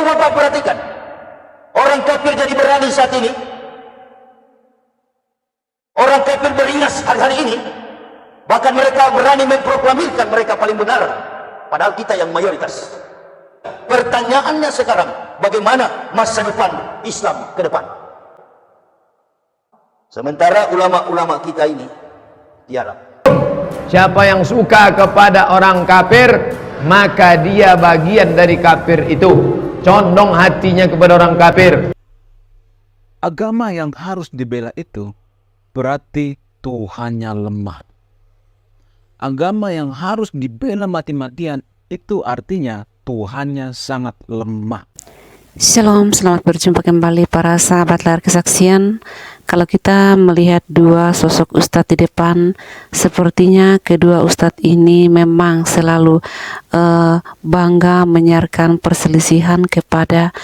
Bapak perhatikan, orang kafir jadi berani saat ini, orang kafir beringas hari-hari ini, bahkan mereka berani memproklamirkan mereka paling benar, padahal kita yang mayoritas. Pertanyaannya sekarang, bagaimana masa depan Islam ke depan? Sementara ulama-ulama kita ini tiada. Siapa yang suka kepada orang kafir, maka dia bagian dari kafir itu. Condong hatinya kepada orang kafir. Agama yang harus dibela itu berarti Tuhannya lemah. Agama yang harus dibela mati-matian itu artinya Tuhannya sangat lemah. Shalom, selamat berjumpa kembali para sahabat layar kesaksian. Kalau kita melihat dua sosok ustadz di depan, sepertinya kedua ustadz ini memang selalu bangga menyiarkan perselisihan kepada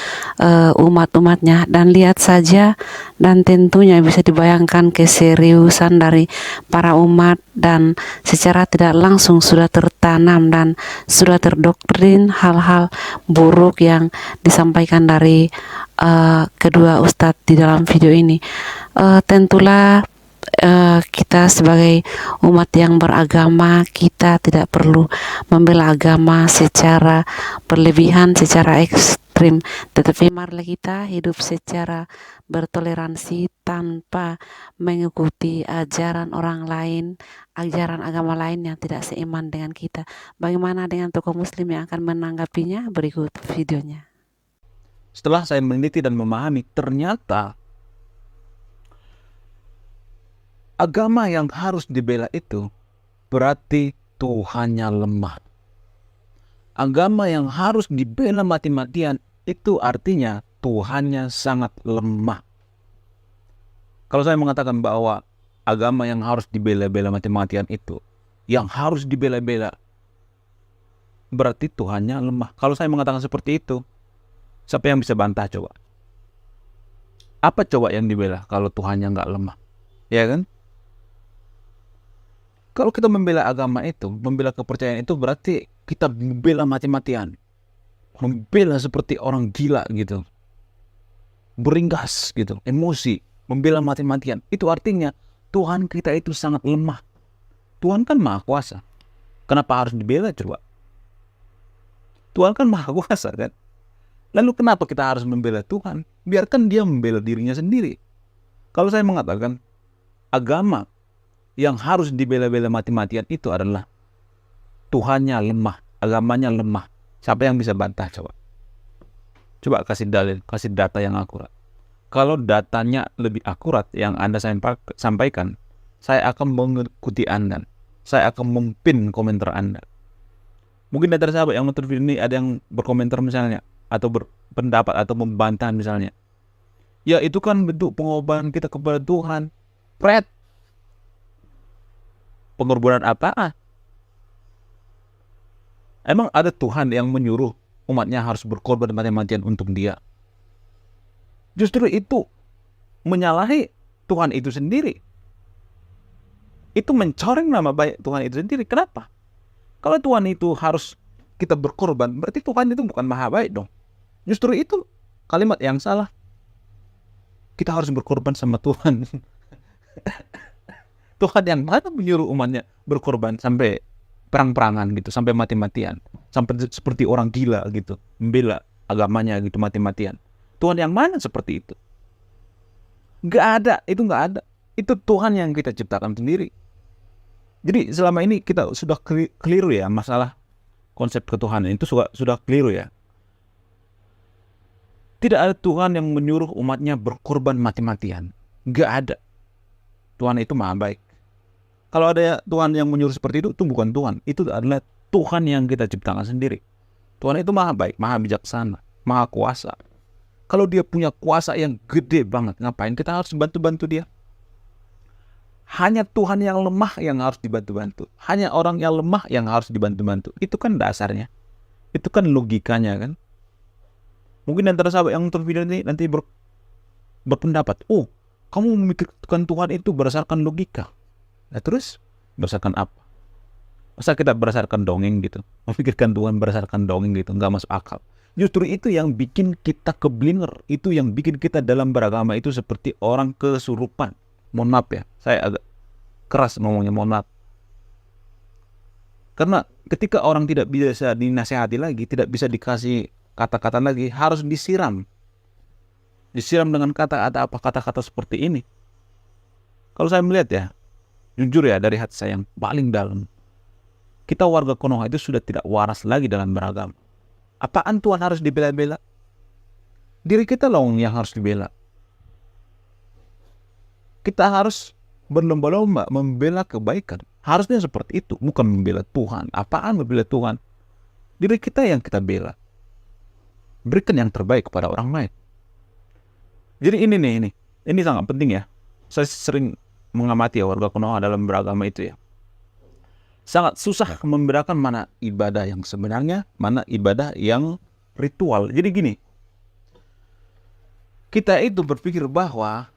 umat-umatnya. Dan lihat saja, dan tentunya bisa dibayangkan keseriusan dari para umat, dan secara tidak langsung sudah tertanam dan sudah terdoktrin hal-hal buruk yang disampaikan dari kedua ustadz di dalam video ini. Tentulah kita sebagai umat yang beragama, kita tidak perlu membela agama secara berlebihan, secara ekstrim, tetapi marilah kita hidup secara bertoleransi tanpa mengikuti ajaran orang lain, ajaran agama lain yang tidak seiman dengan kita. Bagaimana dengan tokoh muslim yang akan menanggapinya? Berikut videonya. Setelah saya meneliti dan memahami, ternyata agama yang harus dibela itu berarti Tuhannya lemah. Agama yang harus dibela mati-matian itu artinya Tuhannya sangat lemah. Kalau saya mengatakan bahwa agama yang harus dibela-bela mati-matian itu, yang harus dibela-bela, berarti Tuhannya lemah. Kalau saya mengatakan seperti itu, siapa yang bisa bantah coba? Apa coba yang dibela kalau Tuhannya nggak lemah? Ya kan? Kalau kita membela agama itu, membela kepercayaan itu berarti kita membela mati-matian. Membela seperti orang gila gitu. Beringgas gitu, emosi, membela mati-matian. Itu artinya Tuhan kita itu sangat lemah. Tuhan kan maha kuasa. Kenapa harus dibela coba? Tuhan kan maha kuasa kan? Lalu kenapa kita harus membela Tuhan? Biarkan dia membela dirinya sendiri. Kalau saya mengatakan agama yang harus dibela-bela mati-matian itu adalah Tuhannya lemah, agamanya lemah. Siapa yang bisa bantah coba? Coba kasih dalil, kasih data yang akurat. Kalau datanya lebih akurat yang Anda sampaikan, saya akan mengikuti Anda. Saya akan mempin komentar Anda. Mungkin dari sahabat yang nonton video ini ada yang berkomentar misalnya, atau berpendapat atau membantah misalnya, ya itu kan bentuk pengorbanan kita kepada Tuhan. Pret, pengorbanan apaan? Emang ada Tuhan yang menyuruh umatnya harus berkorban mati-matian untuk dia? Justru itu menyalahi Tuhan itu sendiri. Itu mencoreng nama baik Tuhan itu sendiri. Kenapa? Kalau Tuhan itu harus kita berkorban, berarti Tuhan itu bukan maha baik dong. Justru itu kalimat yang salah. Kita harus berkorban sama Tuhan. Tuhan yang mana menyuruh umatnya berkorban sampai perang-perangan gitu, sampai mati-matian, sampai seperti orang gila gitu, membela agamanya gitu mati-matian. Tuhan yang mana seperti itu? Gak ada, itu gak ada. Itu Tuhan yang kita ciptakan sendiri. Jadi selama ini kita sudah keliru ya masalah konsep ketuhanan itu sudah keliru ya. Tidak ada Tuhan yang menyuruh umatnya berkorban mati-matian. Gak ada. Tuhan itu maha baik. Kalau ada Tuhan yang menyuruh seperti itu bukan Tuhan. Itu adalah Tuhan yang kita ciptakan sendiri. Tuhan itu maha baik, maha bijaksana, maha kuasa. Kalau dia punya kuasa yang gede banget, ngapain kita harus bantu-bantu dia? Hanya Tuhan yang lemah yang harus dibantu-bantu. Hanya orang yang lemah yang harus dibantu-bantu. Itu kan dasarnya. Itu kan logikanya kan. Mungkin antara sahabat yang nonton video ini nanti berpendapat, oh, kamu memikirkan Tuhan itu berdasarkan logika. Nah terus berdasarkan apa? Masa kita berdasarkan dongeng gitu? Memikirkan Tuhan berdasarkan dongeng gitu, nggak masuk akal. Justru itu yang bikin kita keblinger, itu yang bikin kita dalam beragama itu seperti orang kesurupan. Mohon maaf ya, saya agak keras ngomongnya, mohon maaf. Karena ketika orang tidak bisa dinasehati lagi, tidak bisa dikasih kata-kata lagi, harus disiram. Disiram dengan kata-kata apa, kata-kata seperti ini. Kalau saya melihat ya, jujur ya dari hati saya yang paling dalam, kita warga Konoha itu sudah tidak waras lagi dalam beragama. Apaan Tuhan harus dibela-bela? Diri kita loh yang harus dibela. Kita harus berlomba-lomba membela kebaikan. Harusnya seperti itu, bukan membela Tuhan. Apaan membela Tuhan? Diri kita yang kita bela. Berikan yang terbaik kepada orang lain. Jadi ini sangat penting ya. Saya sering mengamati ya warga Konoha dalam beragama itu ya. Sangat susah membedakan mana ibadah yang sebenarnya, mana ibadah yang ritual. Jadi gini, kita itu berpikir bahwa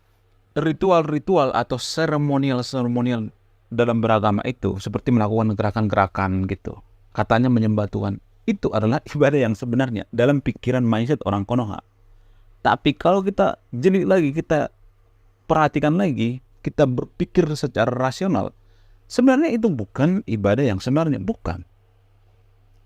ritual-ritual atau seremonial-seremonial dalam beragama itu seperti melakukan gerakan-gerakan gitu, katanya menyembah Tuhan, itu adalah ibadah yang sebenarnya dalam pikiran mindset orang Konoha. Tapi kalau kita jeli lagi, kita perhatikan lagi, kita berpikir secara rasional, sebenarnya itu bukan ibadah yang sebenarnya, bukan.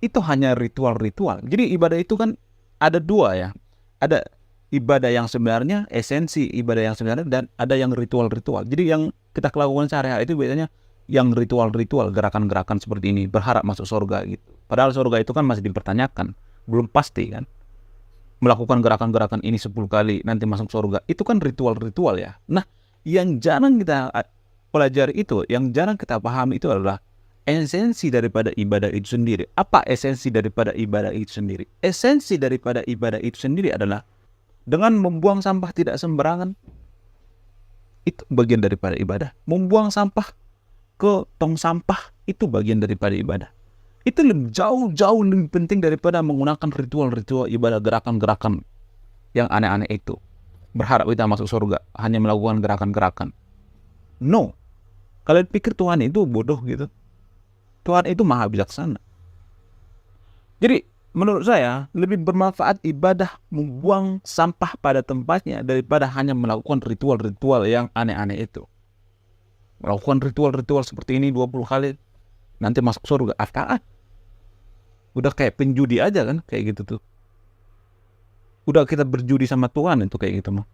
Itu hanya ritual-ritual. Jadi ibadah itu kan ada dua ya. Ada ibadah yang sebenarnya, esensi ibadah yang sebenarnya, dan ada yang ritual-ritual. Jadi yang kita lakukan sehari-hari itu biasanya yang ritual-ritual, gerakan-gerakan seperti ini, berharap masuk surga gitu. Padahal surga itu kan masih dipertanyakan, belum pasti kan. Melakukan gerakan-gerakan ini 10 kali, nanti masuk surga. Itu kan ritual-ritual ya. Nah, yang jarang kita pelajari itu, yang jarang kita pahami itu adalah esensi daripada ibadah itu sendiri. Apa esensi daripada ibadah itu sendiri? Esensi daripada ibadah itu sendiri adalah dengan membuang sampah tidak sembarangan. Itu bagian daripada ibadah. Membuang sampah ke tong sampah itu bagian daripada ibadah. Itu jauh lebih penting daripada menggunakan ritual-ritual ibadah, gerakan-gerakan yang aneh-aneh itu. Berharap kita masuk surga hanya melakukan gerakan-gerakan. No. Kalian pikir Tuhan itu bodoh gitu? Tuhan itu maha bijaksana. Jadi menurut saya lebih bermanfaat ibadah membuang sampah pada tempatnya daripada hanya melakukan ritual-ritual yang aneh-aneh itu. Melakukan ritual-ritual seperti ini 20 kali nanti masuk surga. Apaan? Udah kayak penjudi aja kan, kayak gitu tuh. Udah kita berjudi sama Tuhan itu kayak gitu mah.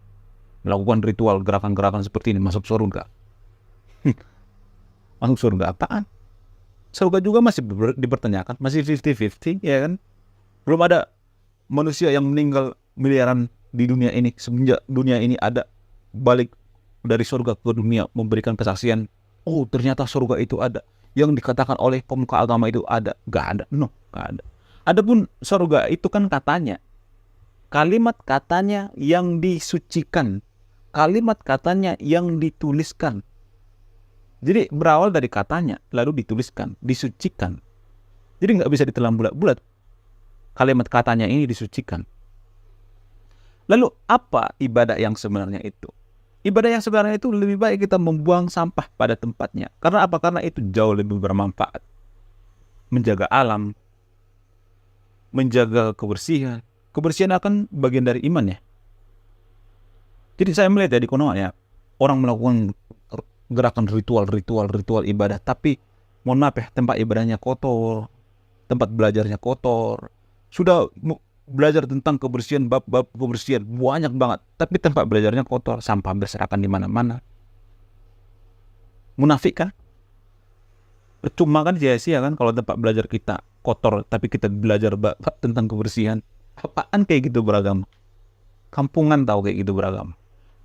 Melakukan ritual gerakan-gerakan seperti ini masuk surga. Masuk surga apaan? Surga juga masih dipertanyakan, masih 50-50 ya kan. Belum ada manusia yang meninggal miliaran di dunia ini semenjak dunia ini ada, balik dari surga ke dunia memberikan kesaksian, oh ternyata surga itu ada, yang dikatakan oleh pemuka agama itu ada. Gak ada, no, gak ada. Adapun surga itu kan katanya, kalimat katanya yang disucikan, kalimat katanya yang dituliskan. Jadi berawal dari katanya, lalu dituliskan, disucikan. Jadi nggak bisa ditelan bulat-bulat. Kalimat katanya ini disucikan. Lalu apa ibadah yang sebenarnya itu? Ibadah yang sebenarnya itu lebih baik kita membuang sampah pada tempatnya. Karena apa? Karena itu jauh lebih bermanfaat. Menjaga alam, menjaga kebersihan. Kebersihan akan bagian dari iman ya. Jadi saya melihat ya di Konoha ya, orang melakukan gerakan ritual ibadah, tapi mohon maaf ya, tempat ibadahnya kotor, tempat belajarnya kotor. Sudah belajar tentang kebersihan, bab-bab kebersihan banyak banget, tapi tempat belajarnya kotor, sampah berserakan di mana-mana. Munafik kan? Percuma kan, sia-sia kan kalau tempat belajar kita kotor, tapi kita belajar tentang kebersihan. Apaan kayak gitu beragama? Kampungan tahu kayak gitu beragama.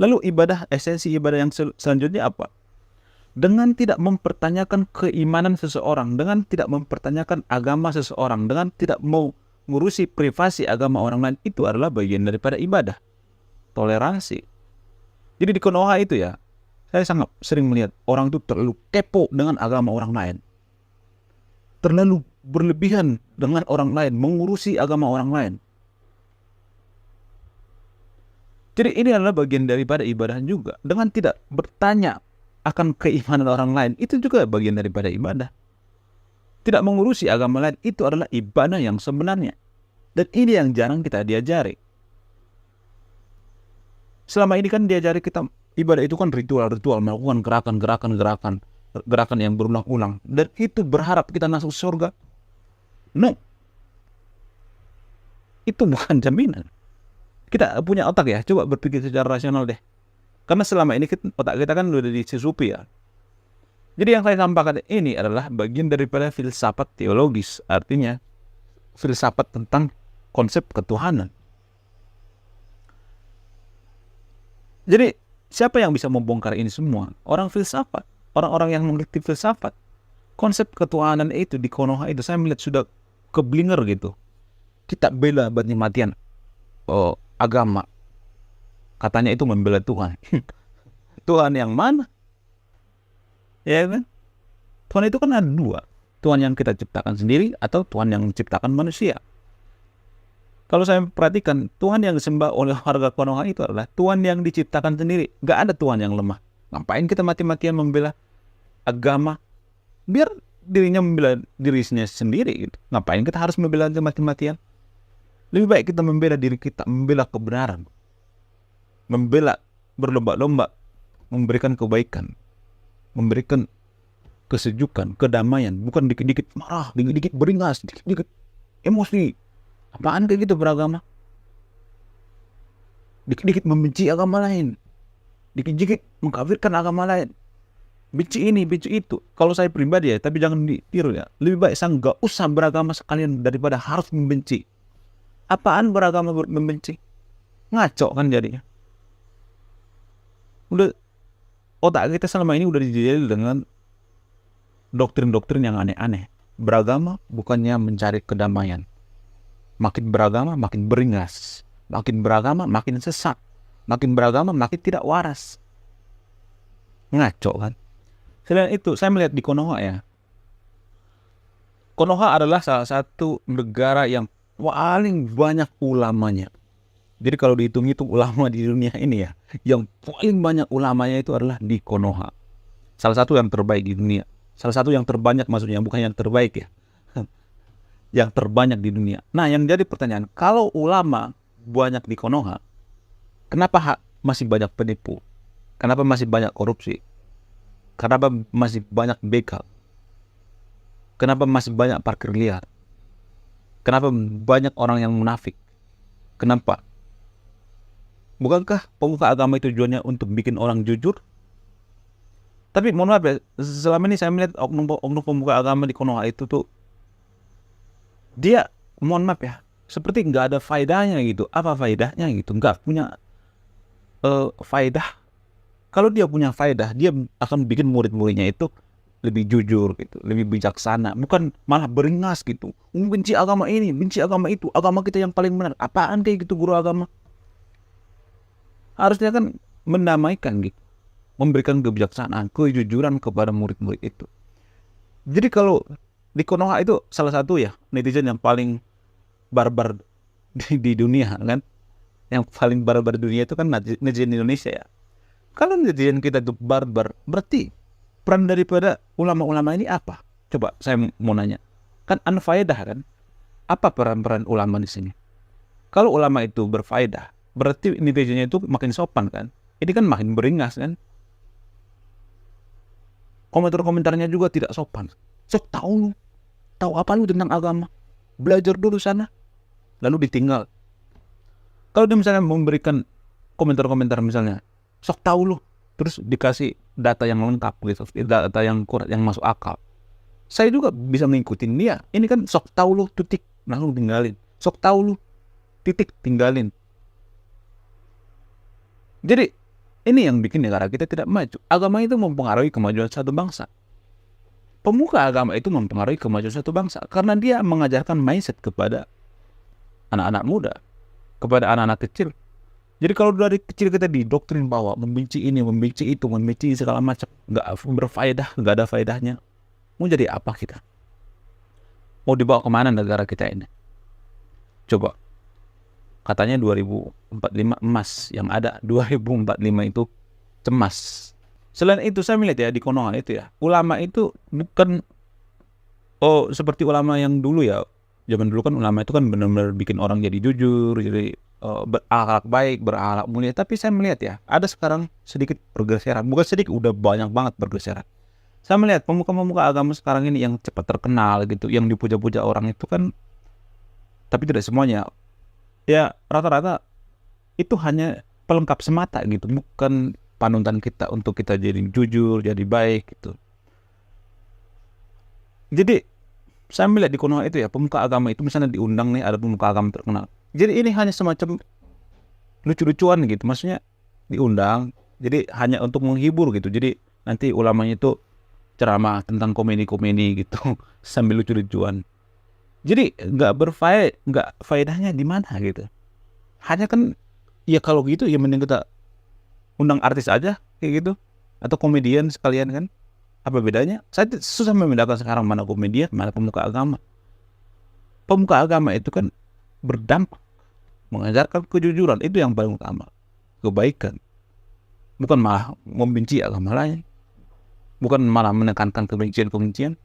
Lalu ibadah, esensi ibadah yang selanjutnya apa? Dengan tidak mempertanyakan keimanan seseorang, dengan tidak mempertanyakan agama seseorang, dengan tidak mau ngurusi privasi agama orang lain, itu adalah bagian daripada ibadah. Toleransi. Jadi di Konoha itu ya, saya sangat sering melihat orang itu terlalu kepo dengan agama orang lain. Terlalu berlebihan dengan orang lain, mengurusi agama orang lain. Jadi ini adalah bagian daripada ibadah juga. Dengan tidak bertanya akan keimanan orang lain, itu juga bagian daripada ibadah. Tidak mengurusi agama lain, itu adalah ibadah yang sebenarnya. Dan ini yang jarang kita diajari. Selama ini kan diajari kita ibadah itu kan ritual-ritual, melakukan gerakan yang berulang-ulang. Dan itu berharap kita masuk surga. No. Itu bukan jaminan. Kita punya otak ya, coba berpikir secara rasional deh. Karena selama ini otak kita kan udah disusupi ya. Jadi yang saya sampaikan ini adalah bagian daripada filsafat teologis. Artinya filsafat tentang konsep ketuhanan. Jadi siapa yang bisa membongkar ini semua? Orang filsafat. Orang-orang yang mengerti filsafat. Konsep ketuhanan itu di Konoha itu saya melihat sudah keblinger gitu. Kita bela mati-matian agama. Katanya itu membela Tuhan. Tuhan yang mana? Ya kan? Tuhan itu kan ada dua. Tuhan yang kita ciptakan sendiri atau Tuhan yang menciptakan manusia. Kalau saya perhatikan, Tuhan yang disembah oleh warga Konoha itu adalah Tuhan yang diciptakan sendiri. Gak ada Tuhan yang lemah. Ngapain kita mati-matian membela agama? Biar dirinya membela dirinya sendiri gitu. Ngapain kita harus membela mati-matian? Lebih baik kita membela diri kita, membela kebenaran. Membela berlomba-lomba, memberikan kebaikan. Memberikan kesejukan, kedamaian. Bukan dikit-dikit marah, dikit-dikit beringas, dikit-dikit emosi. Apaan kayak gitu beragama? Dikit-dikit membenci agama lain. Dikit-dikit mengkafirkan agama lain. Benci ini, benci itu. Kalau saya pribadi ya, tapi jangan ditiru ya. Lebih baik saya nggak usah beragama sekalian daripada harus membenci. Apaan beragama membenci? Ngaco kan jadinya. Udah otak kita selama ini udah dijajal dengan doktrin-doktrin yang aneh-aneh. Beragama bukannya mencari kedamaian. Makin beragama makin beringas. Makin beragama makin sesat. Makin beragama makin tidak waras. Ngaco kan. Selain itu saya melihat di Konoha ya. Konoha adalah salah satu negara yang paling banyak ulamanya. Jadi kalau dihitung-hitung ulama di dunia ini ya, yang paling banyak ulamanya itu adalah di Konoha. Salah satu yang terbaik di dunia. Salah satu yang terbanyak maksudnya, bukan yang terbaik ya. Yang terbanyak di dunia. Nah, yang jadi pertanyaan, kalau ulama banyak di Konoha, kenapa masih banyak penipu? Kenapa masih banyak korupsi? Kenapa masih banyak begal? Kenapa masih banyak parkir liar? Kenapa banyak orang yang munafik? Kenapa? Bukankah pemuka agama itu tujuannya untuk bikin orang jujur? Tapi mohon maaf ya, selama ini saya melihat oknum pemuka agama di Konoha itu tuh, dia, mohon maaf ya, seperti nggak ada faedahnya gitu. Apa faedahnya gitu? Nggak punya faedah. Kalau dia punya faedah, dia akan bikin murid-muridnya itu lebih jujur gitu, lebih bijaksana, bukan malah beringas gitu. Benci agama ini, benci agama itu, agama kita yang paling benar. Apaan kayak gitu guru agama? Harusnya kan mendamaikan gitu, memberikan kebijaksanaan, kejujuran kepada murid-murid itu. Jadi kalau di Konoha itu salah satu ya netizen yang paling barbar di dunia kan. Yang paling barbar di dunia itu kan netizen Indonesia ya. Kalau netizen kita itu barbar, berarti peran daripada ulama-ulama ini apa? Coba saya mau nanya. Kan unfaedah kan? Apa peran-peran ulama di sini? Kalau ulama itu berfaedah, berarti netizennya itu makin sopan kan? Ini kan makin beringas kan? Komentar-komentarnya juga tidak sopan. Sok tahu apa lu tentang agama? Belajar dulu sana, lalu ditinggal. Kalau dia misalnya memberikan komentar-komentar misalnya, sok tahu lu, terus dikasih data yang lengkap gitu, data yang kurat, yang masuk akal, saya juga bisa mengikuti dia. Ini kan sok tahu lu, titik, langsung tinggalin. Sok tahu lu, titik, tinggalin. Jadi ini yang bikin negara kita tidak maju. Agama itu mempengaruhi kemajuan satu bangsa. Pemuka agama itu mempengaruhi kemajuan satu bangsa karena dia mengajarkan mindset kepada anak-anak muda, kepada anak-anak kecil. Jadi kalau dari kecil kita didoktrin bahwa membenci ini, membenci itu, membenci segala macam, nggak berfaedah, nggak ada faedahnya, mau jadi apa kita? Mau dibawa kemana negara kita ini? Coba, katanya 2045 emas, yang ada 2045 itu cemas. Selain itu saya melihat ya di Konoha itu ya, ulama itu bukan seperti ulama yang dulu ya, Zaman dulu kan ulama itu kan benar-benar bikin orang jadi jujur, jadi berakhlak baik, berakhlak mulia. Tapi saya melihat ya, ada sekarang sedikit pergeseran. Bukan sedikit, udah banyak banget pergeseran. Saya melihat pemuka-pemuka agama sekarang ini yang cepat terkenal gitu, yang dipuja-puja orang itu kan, tapi tidak semuanya. Ya rata-rata itu hanya pelengkap semata gitu, bukan panutan kita untuk kita jadi jujur, jadi baik gitu. Jadi saya melihat di Konoha itu ya, pemuka agama itu misalnya diundang nih, ada pemuka agama terkenal. Jadi ini hanya semacam lucu-lucuan gitu, maksudnya diundang, jadi hanya untuk menghibur gitu. Jadi nanti ulamanya itu ceramah tentang komedi-komedi gitu sambil lucu-lucuan. Jadi nggak faedahnya di mana gitu. Hanya kan ya kalau gitu ya mending kita undang artis aja kayak gitu, atau komedian sekalian kan. Apa bedanya? Saya susah membedakan sekarang mana komedian, mana pemuka agama. Pemuka agama itu kan berdampak, mengajarkan kejujuran, itu yang paling utama, kebaikan. Bukan malah membenci agama lain, bukan malah menekankan kebencian-kebencian.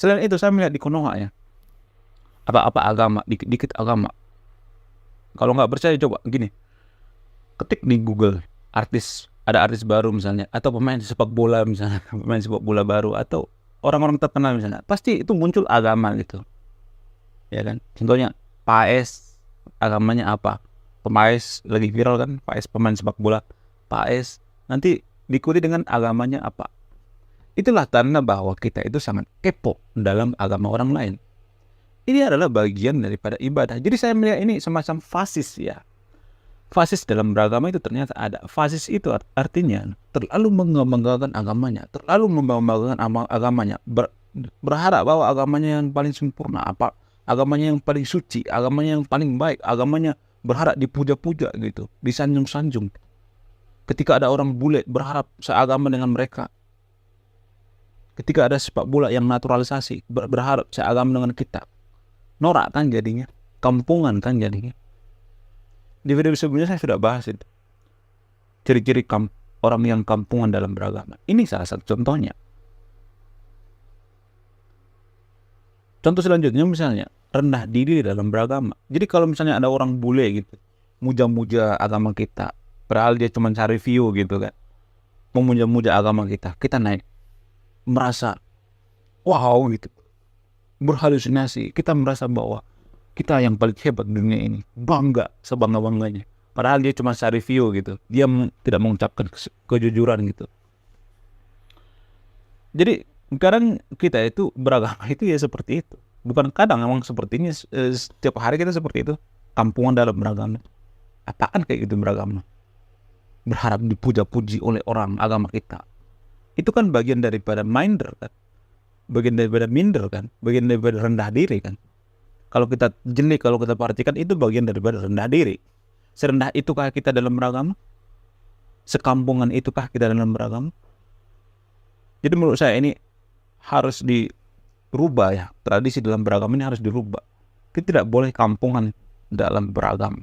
Selain itu saya melihat di Konoha ya, apa-apa agama, dikit-dikit agama. Kalau nggak percaya coba gini, ketik di Google ada artis baru misalnya, atau pemain sepak bola misalnya, pemain sepak bola baru, atau orang-orang terkenal misalnya, pasti itu muncul agama gitu, ya kan? Contohnya Pak AS, agamanya apa? Pak AS lagi viral kan, Pak AS pemain sepak bola, Pak AS nanti diikuti dengan agamanya apa? Itulah tanda bahwa kita itu sangat kepo dalam agama orang lain. Ini adalah bagian daripada ibadah. Jadi saya melihat ini semacam fasis ya. Fasis dalam beragama itu ternyata ada. Fasis itu artinya terlalu membanggakan agamanya, terlalu membanggakan agamanya, berharap bahwa agamanya yang paling sempurna, agamanya yang paling suci, agamanya yang paling baik, agamanya berharap dipuja-puja gitu, disanjung-sanjung. Ketika ada orang bule berharap seagama dengan mereka. Ketika ada sepak bola yang naturalisasi, berharap seagama dengan kita. Norak kan jadinya, kampungan kan jadinya. Di video sebelumnya saya sudah bahas itu, ciri-ciri orang yang kampungan dalam beragama. Ini salah satu contohnya. Contoh selanjutnya misalnya rendah diri dalam beragama. Jadi kalau misalnya ada orang bule gitu, muja-muja agama kita, padahal dia cuma cari view gitu kan, memuja-muja agama kita naik, merasa wow gitu, berhalusinasi, kita merasa bahwa kita yang paling hebat di dunia ini, bangga sebangga-bangganya, padahal dia cuma cari view gitu, dia tidak mengucapkan kejujuran gitu. Jadi kadang kita itu beragama itu ya seperti itu, bukan kadang, memang sepertinya setiap hari kita seperti itu, kampungan dalam beragama. Apaan kayak gitu beragama, berharap dipuja-puji oleh orang agama kita. Itu kan bagian daripada minder kan, bagian daripada minder kan, bagian daripada rendah diri kan. Kalau kita jeli, kalau kita perhatikan, itu bagian daripada rendah diri. Serendah itukah kita dalam beragama? Sekampungan itukah kita dalam beragama? Jadi menurut saya ini harus dirubah ya, tradisi dalam beragama ini harus dirubah. Kita tidak boleh kampungan dalam beragama.